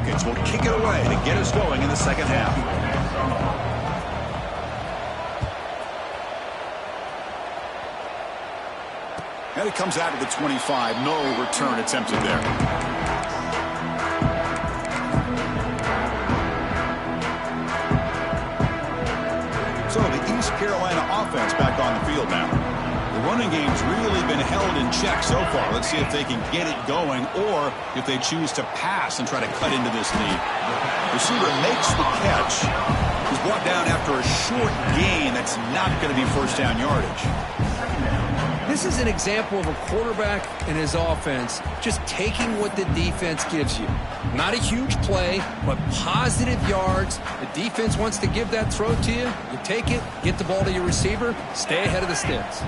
Rockets will kick it away to get us going in the second half. And it comes out of the 25. No return attempted there. So the East Carolina offense back on the field now. The running game's really been held in check so far. Let's see if they can get it going or if they choose to pass and try to cut into this lead. Receiver makes the catch. He's brought down after a short gain. That's not going to be first down yardage. This is an example of a quarterback and his offense just taking what the defense gives you. Not a huge play, but positive yards. The defense wants to give that throw to you. You take it, get the ball to your receiver, stay ahead of the sticks.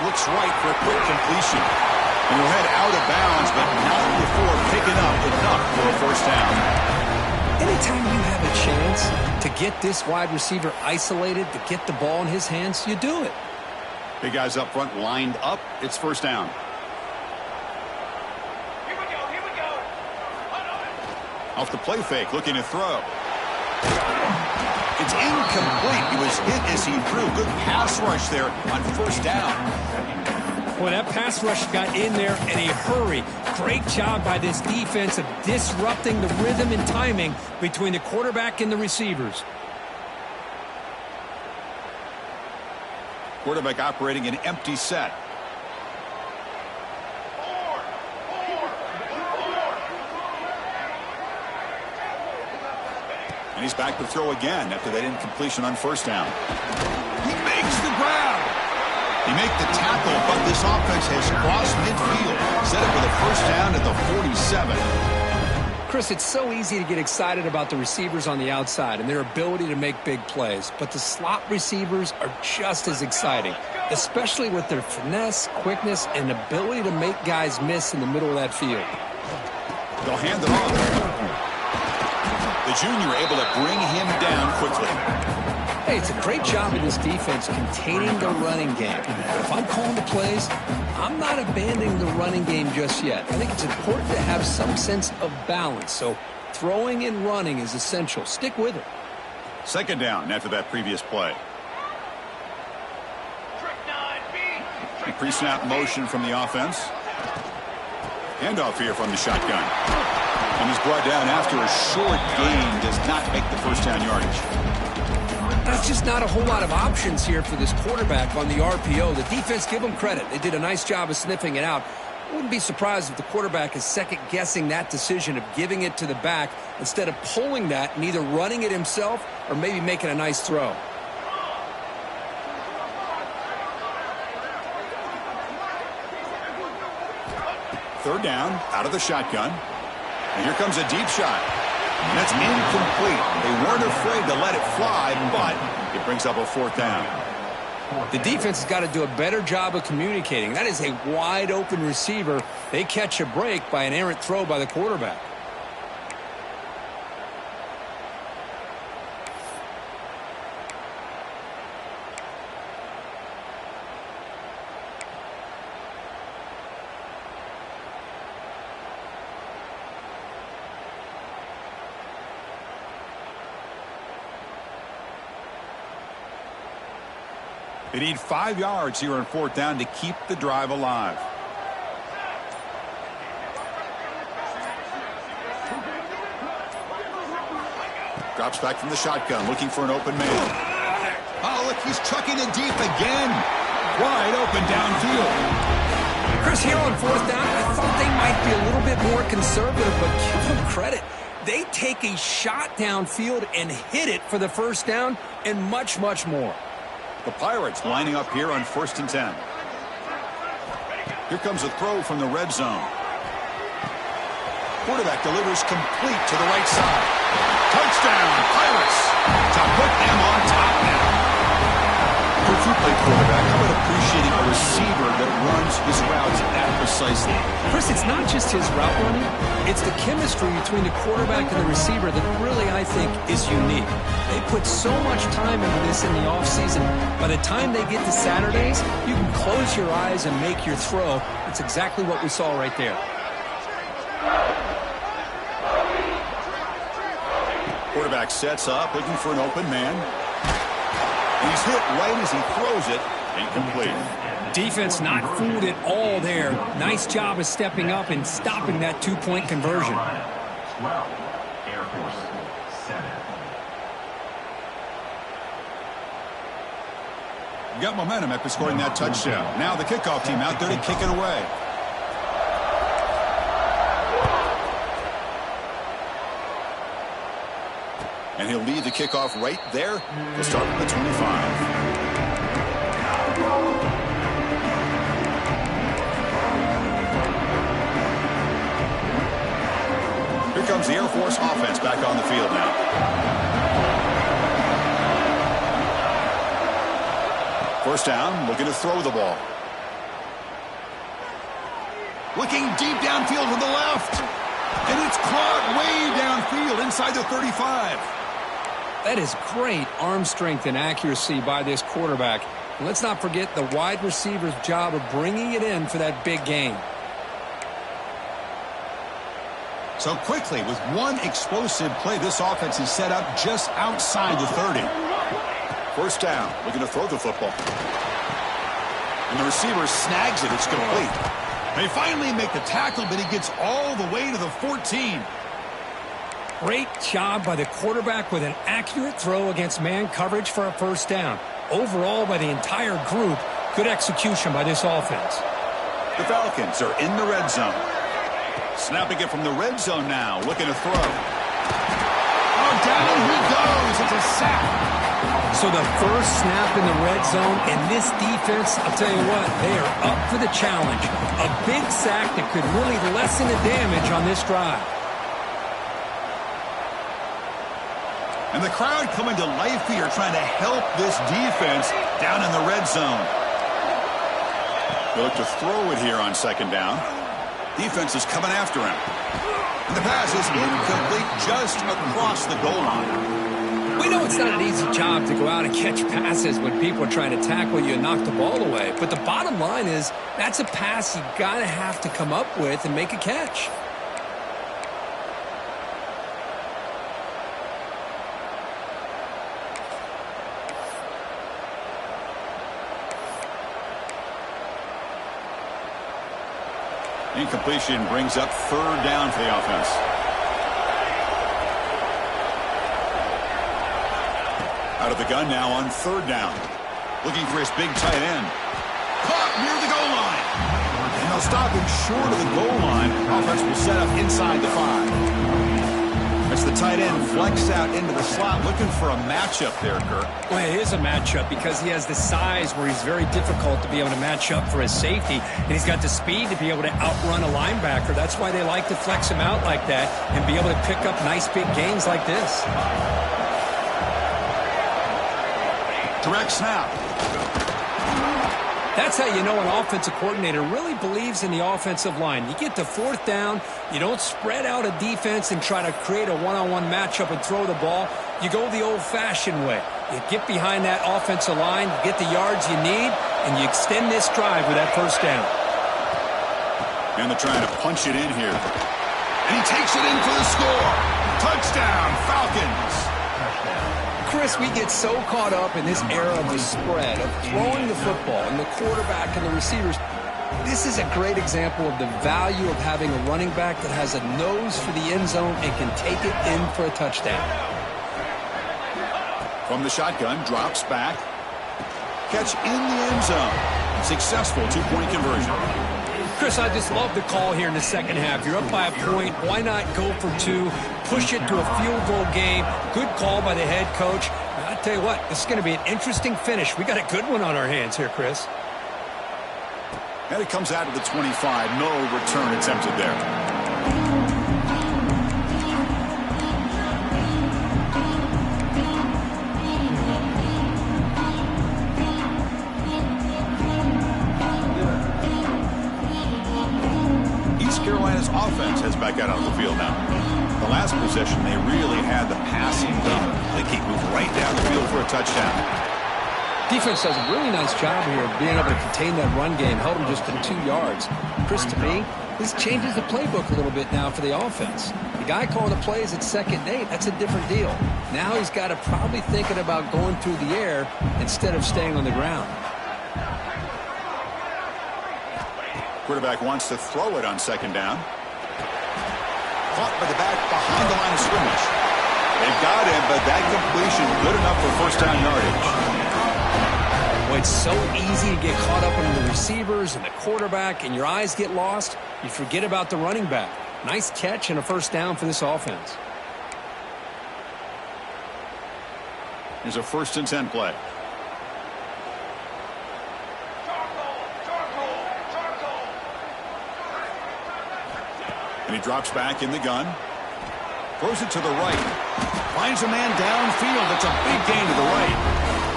Looks right for a quick completion. And he'll head out of bounds, but not before picking up enough for a first down. Anytime you have a chance to get this wide receiver isolated, to get the ball in his hands, you do it. Big guys up front lined up. It's first down. Here we go. Off the play fake, looking to throw. It's incomplete. He was hit as he threw. Good pass rush there on first down. Boy, that pass rush got in there in a hurry. Great job by this defense of disrupting the rhythm and timing between the quarterback and the receivers. Quarterback operating an empty set. And he's back to throw again after that incompletion on first down. He makes the grab. He made the tackle, but this offense has crossed midfield. Set up with a first down at the 47. Chris, it's so easy to get excited about the receivers on the outside and their ability to make big plays. But the slot receivers are just as exciting, especially with their finesse, quickness, and ability to make guys miss in the middle of that field. They'll hand it off. The junior able to bring him down quickly. Hey, it's a great job of this defense containing the running game. If I'm calling the plays, I'm not abandoning the running game just yet. I think it's important to have some sense of balance. So throwing and running is essential. Stick with it. Second down after that previous play. Pre-snap motion from the offense. Handoff here from the shotgun. And he's brought down after a short gain. Does not make the first down yardage. That's just not a whole lot of options here for this quarterback on the RPO. The defense, give them credit. They did a nice job of sniffing it out. I wouldn't be surprised if the quarterback is second-guessing that decision of giving it to the back instead of pulling that and either running it himself or maybe making a nice throw. Third down, out of the shotgun. And here comes a deep shot. And that's incomplete. They weren't afraid to let it fly, but it brings up a fourth down. The defense has got to do a better job of communicating. That is a wide-open receiver. They catch a break by an errant throw by the quarterback. They need 5 yards here on fourth down to keep the drive alive. Drops back from the shotgun, looking for an open man. Oh, look, he's chucking it deep again. Wide open downfield. Chris, here on fourth down, I thought they might be a little bit more conservative, but give them credit. They take a shot downfield and hit it for the first down and much, much more. The Pirates lining up here on 1st and 10. Here comes a throw from the red zone. Quarterback delivers complete to the right side. Touchdown, Pirates, to put them on top now. If you play quarterback, how about appreciating a receiver that runs his routes that precisely? Chris, it's not just his route running. It's the chemistry between the quarterback and the receiver that really, I think, is unique. They put so much time into this in the offseason. By the time they get to Saturdays, you can close your eyes and make your throw. That's exactly what we saw right there. Quarterback sets up, looking for an open man. He's hit right as he throws it. Incomplete. Defense not fooled at all there. Nice job of stepping up and stopping that two-point conversion. 12, Air Force 7. Got momentum after scoring that touchdown. Now the kickoff team out there to kick it away. And he'll lead the kickoff right there. He'll start at the 25. Here comes the Air Force offense back on the field now. First down, looking to throw the ball. Looking deep downfield to the left. And it's caught way downfield inside the 35. That is great arm strength and accuracy by this quarterback. And let's not forget the wide receiver's job of bringing it in for that big gain. So quickly, with one explosive play, this offense is set up just outside the 30. First down, looking to throw the football. And the receiver snags it. It's complete. They finally make the tackle, but he gets all the way to the 14. Great job by the quarterback with an accurate throw against man coverage for a first down. Overall, by the entire group, good execution by this offense. The Falcons are in the red zone. Snapping it from the red zone now, looking to throw. Oh, down he goes. It's a sack. So the first snap in the red zone, and this defense, I'll tell you what, they are up for the challenge. A big sack that could really lessen the damage on this drive. And the crowd coming to life here, trying to help this defense down in the red zone. They look to throw it here on second down. Defense is coming after him. And the pass is incomplete just across the goal line. We know it's not an easy job to go out and catch passes when people are trying to tackle you and knock the ball away. But the bottom line is that's a pass you got to have to come up with and make a catch. Incompletion brings up third down for the offense. Out of the gun now on third down. Looking for his big tight end. Caught near the goal line. And they'll stop him short of the goal line. Offense will set up inside the 5. As the tight end flex out into the slot, looking for a matchup there, Kirk. Well, it is a matchup because he has the size where he's very difficult to be able to match up for his safety, and he's got the speed to be able to outrun a linebacker. That's why they like to flex him out like that and be able to pick up nice big gains like this. Direct snap. That's how you know an offensive coordinator really believes in the offensive line. You get to fourth down, you don't spread out a defense and try to create a one-on-one matchup and throw the ball. You go the old-fashioned way. You get behind that offensive line, you get the yards you need, and you extend this drive with that first down. And they're trying to punch it in here. And he takes it in for the score. Touchdown, Falcons. Chris, we get so caught up in this era of the spread, of throwing the football and the quarterback and the receivers. This is a great example of the value of having a running back that has a nose for the end zone and can take it in for a touchdown. From the shotgun, drops back. Catch in the end zone. Successful two-point conversion. Chris, I just love the call here in the second half. You're up by a point. Why not go for two? Push it to a field goal game. Good call by the head coach. I'll tell you what, this is going to be an interesting finish. We got a good one on our hands here, Chris. And it comes out of the 25. No return attempted there. Carolina's offense heads back out on the field now. The last possession, they really had the passing done. They keep moving right down the field for a touchdown. Defense does a really nice job here of being able to contain that run game. Held them just to 2 yards. Chris, to me, This changes the playbook a little bit now for the offense. The guy calling the plays at 2nd and 8, that's a different deal. Now he's got to probably thinking about going through the air instead of staying on the ground. Quarterback wants to throw it on 2nd down. Caught by the back behind the line of scrimmage. They've got him, but that completion good enough for first down yardage. Well, it's so easy to get caught up in the receivers and the quarterback, and your eyes get lost. You forget about the running back. Nice catch and a first down for this offense. Here's a 1st and 10 play. And he drops back in the gun. Throws it to the right. Finds a man downfield. That's a big gain to the right.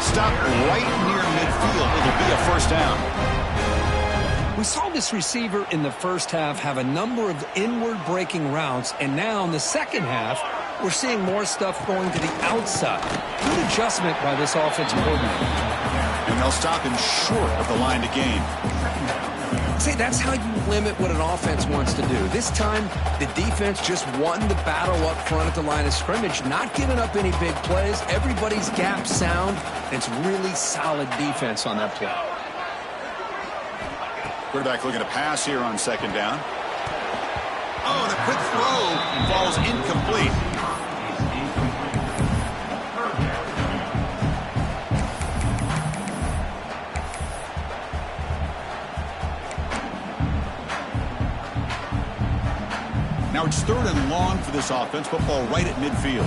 Stopped right near midfield. It'll be a first down. We saw this receiver in the first half have a number of inward breaking routes, and now in the second half, we're seeing more stuff going to the outside. Good adjustment by this offensive coordinator. And they'll stop him short of the line to gain. See, that's how you limit what an offense wants to do. This time, the defense just won the battle up front at the line of scrimmage, not giving up any big plays. Everybody's gap sound, and it's really solid defense on that play. Quarterback looking to pass here on 2nd down. Oh, the quick throw falls incomplete. Now it's 3rd and long for this offense. Football right at midfield.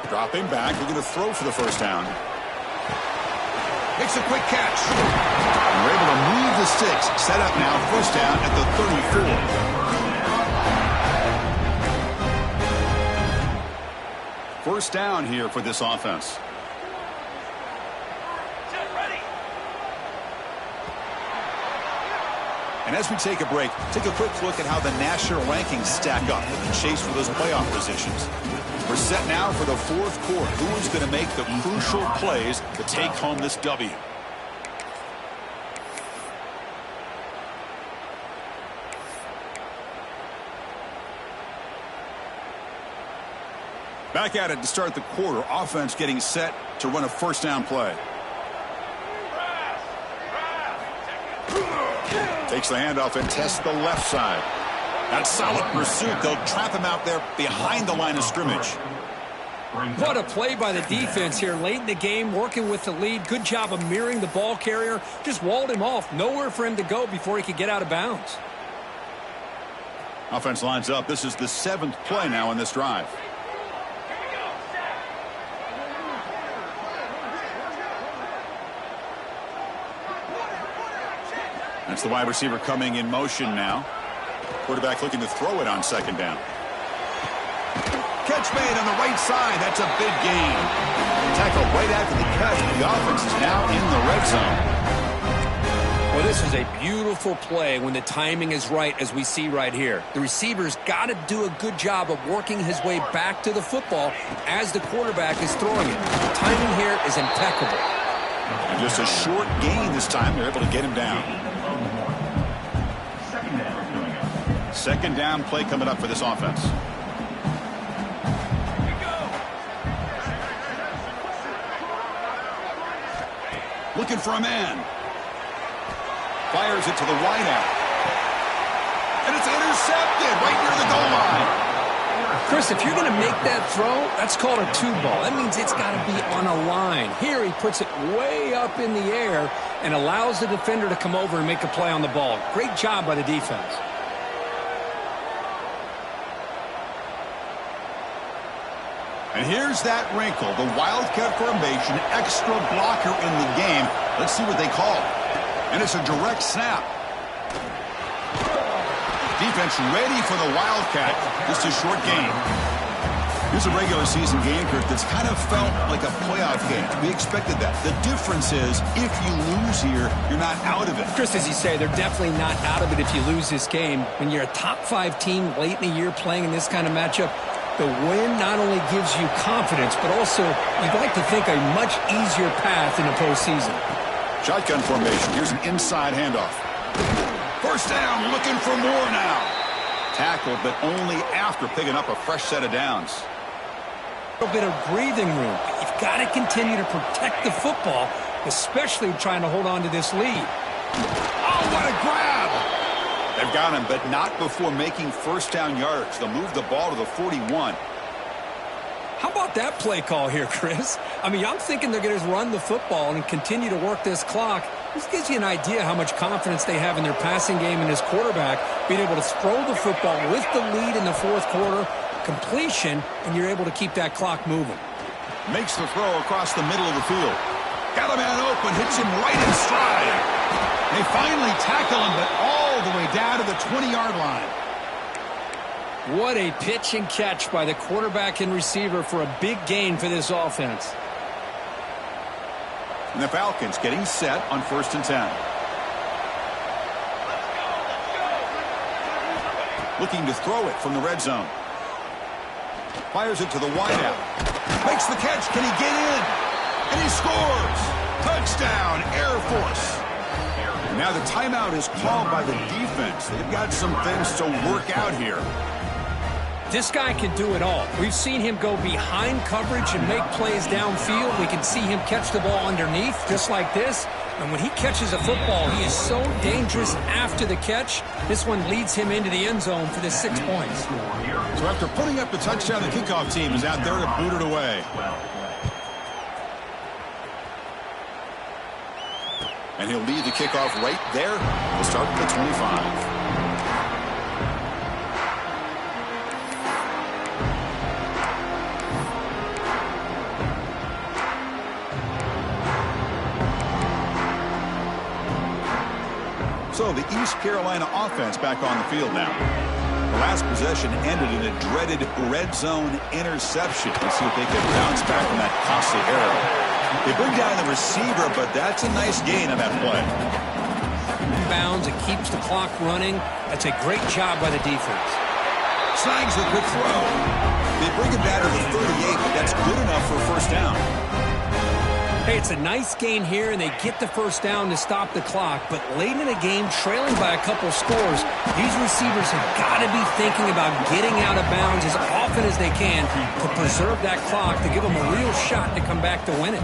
Dropping back, looking to throw for the first down. Makes a quick catch. And we're able to move the sticks. Set up now, first down at the 34. First down here for this offense. And as we take a break, take a quick look at how the national rankings stack up in the chase for those playoff positions. We're set now for the 4th quarter. Who is going to make the crucial plays to take home this W? Back at it to start the quarter. Offense getting set to run a first down play. Takes the handoff and tests the left side. That's solid pursuit. They'll trap him out there behind the line of scrimmage. What a play by the defense here late in the game, working with the lead. Good job of mirroring the ball carrier. Just walled him off. Nowhere for him to go before he could get out of bounds. Offense lines up. This is the 7th play now in this drive. That's the wide receiver coming in motion now. Quarterback looking to throw it on 2nd down. Catch made on the right side. That's a big gain. Tackle right after the catch. The offense is now in the red zone. Well, this is a beautiful play when the timing is right, as we see right here. The receiver's got to do a good job of working his way back to the football as the quarterback is throwing it. The timing here is impeccable. And just a short gain this time. They're able to get him down. 2nd down play coming up for this offense. Looking for a man. Fires it to the wideout. And it's intercepted right near the goal line. Chris, if you're going to make that throw, that's called a 2-ball. That means it's got to be on a line. Here he puts it way up in the air and allows the defender to come over and make a play on the ball. Great job by the defense. And here's that wrinkle, the Wildcat formation, extra blocker in the game. Let's see what they call. And it's a direct snap. Defense ready for the Wildcat. Just a short game. Here's a regular season game, Kurt, that's kind of felt like a playoff game. We expected that. The difference is, if you lose here, you're not out of it. Chris, as you say, they're definitely not out of it if you lose this game. When you're a top 5 team late in the year playing in this kind of matchup, The win not only gives you confidence, but also, you'd like to think, a much easier path in the postseason. Shotgun formation. Here's an inside handoff. First down, looking for more now. Tackled, but only after picking up a fresh set of downs. A little bit of breathing room. You've got to continue to protect the football, especially trying to hold on to this lead. Oh, what a grab! They've got him, but not before making first down yardage. They'll move the ball to the 41. How about that play call here, Chris? I mean, I'm thinking they're going to run the football and continue to work this clock. This gives you an idea how much confidence they have in their passing game and this quarterback, being able to throw the football with the lead in the fourth quarter, completion, and you're able to keep that clock moving. Makes the throw across the middle of the field. Got a man open, hits him right in stride. They finally tackle him, but all the way down to the 20-yard line. What a pitch and catch by the quarterback and receiver for a big gain for this offense. And the Falcons getting set on 1st and 10. Looking to throw it from the red zone. Fires it to the wideout. Makes the catch. Can he get in? And he scores. Touchdown, Air Force. And now the timeout is called by the defense. They've got some things to work out here. This guy can do it all. We've seen him go behind coverage and make plays downfield. We can see him catch the ball underneath, just like this. And when he catches a football, he is so dangerous after the catch. This one leads him into the end zone for the 6 points. So after putting up the touchdown, the kickoff team is out there to boot it away. And he'll lead the kickoff right there. We'll start at the 25. So the East Carolina offense back on the field now. The last possession ended in a dreaded red zone interception. Let's see if they can bounce back from that costly error. They bring down the receiver, but that's a nice gain on that play. Bounds, it keeps the clock running. That's a great job by the defense. Snags the quick throw. They bring it down to the 38, but that's good enough for a first down. Hey, it's a nice gain here, and they get the first down to stop the clock. But late in the game, trailing by a couple scores, these receivers have got to be thinking about getting out of bounds as often as they can to preserve that clock, to give them a real shot to come back to win it.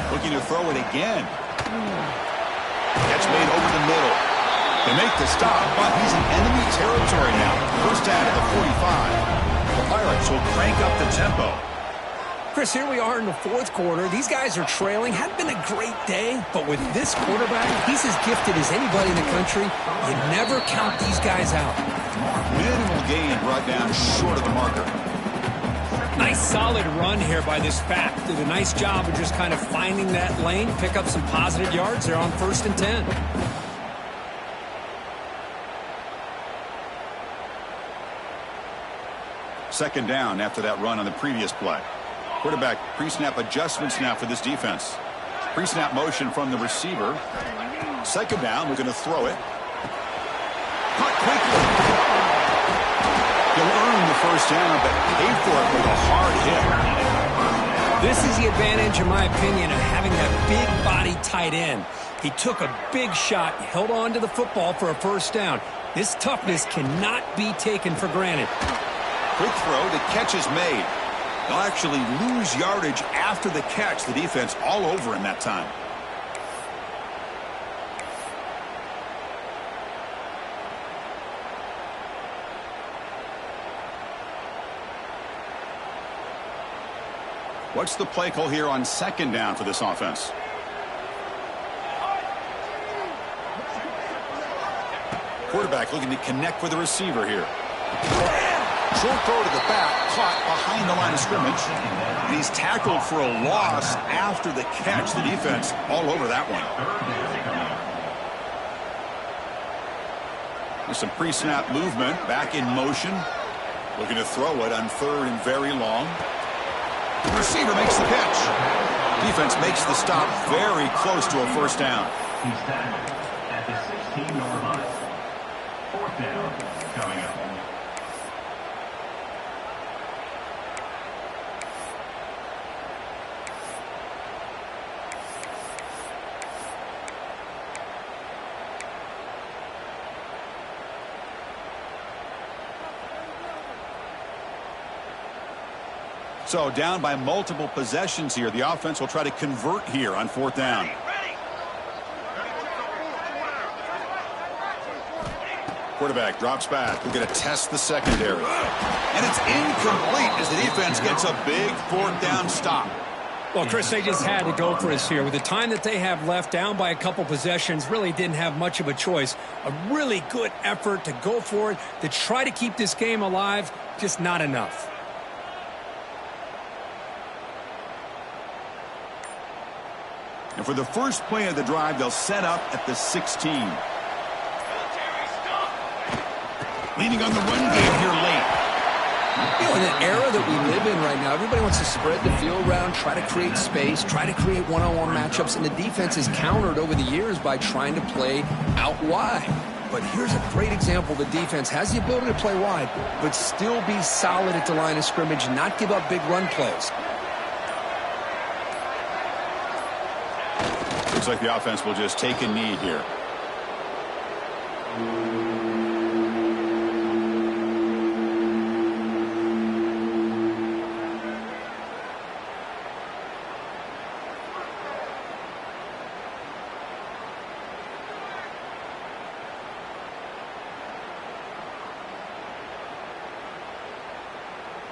Looking to throw it again. Catch made over the middle. They make the stop, but he's in enemy territory now. First down at the 45. The Pirates will crank up the tempo. Chris, here we are in the fourth quarter. These guys are trailing. Hadn't been a great day, but with this quarterback, he's as gifted as anybody in the country. You never count these guys out. Minimal gain brought down short of the marker. Nice solid run here by this back. Did a nice job of just kind of finding that lane, pick up some positive yards there on 1st and 10. Second down after that run on the previous play. Quarterback pre-snap adjustments now for this defense. Pre-snap motion from the receiver. Second down, we're going to throw it. Caught quickly. He'll earn the first down, but pay for it with a hard hit. This is the advantage, in my opinion, of having that big body tight end. He took a big shot, held on to the football for a first down. This toughness cannot be taken for granted. Quick throw, the catch is made. They'll actually lose yardage after the catch. The defense all over him that time. What's the play call here on second down for this offense? Quarterback looking to connect with the receiver here. Short throw to the back, caught behind the line of scrimmage. And he's tackled for a loss after the catch. The defense all over that one. There's some pre-snap movement, back in motion. Looking to throw it on 3rd and very long. The receiver makes the catch. Defense makes the stop very close to a first down. He's tackled at the 16-yard line. Fourth down coming up. So down by multiple possessions here. The offense will try to convert here on 4th down. Quarterback drops back. We're going to test the secondary. And it's incomplete as the defense gets a big 4th down stop. Well, Chris, they just had to go for us here. With the time that they have left, down by a couple possessions, really didn't have much of a choice. A really good effort to go for it, to try to keep this game alive, just not enough. And for the first play of the drive, they'll set up at the 16. Leaning on the run game here late. You know, in an era that we live in right now, everybody wants to spread the field around, try to create space, try to create one-on-one matchups, and the defense is countered over the years by trying to play out wide. But here's a great example. The defense has the ability to play wide, but still be solid at the line of scrimmage and not give up big run plays. Looks like the offense will just take a knee here.